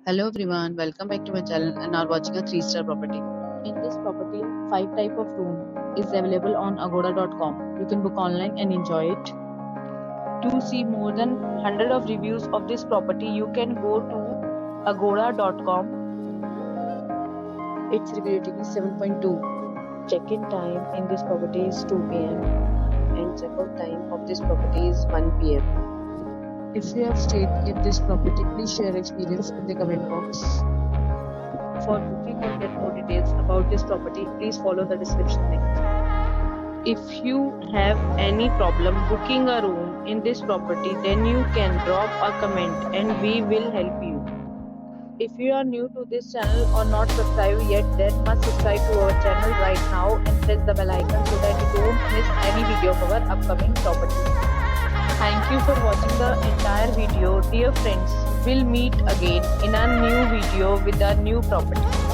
Hello everyone, welcome back to my channel and are watching a 3-star property. In this property, 5 type of room is available on agoda.com. You can book online and enjoy it. To see more than 100 of reviews of this property, you can go to agoda.com. Its review rating is 7.2. Check-in time in this property is 2 p.m. and check-out time of this property is 1 p.m. If you have stayed in this property, please share experience in the comment box. For booking or get more details about this property, please follow the description link. If you have any problem booking a room in this property, then you can drop a comment and we will help you. If you are new to this channel or not subscribed yet, then must subscribe to our channel right now and press the bell icon so that you don't miss any video of our upcoming property. Thank you for watching the entire video. Dear friends, we'll meet again in a new video with a new property.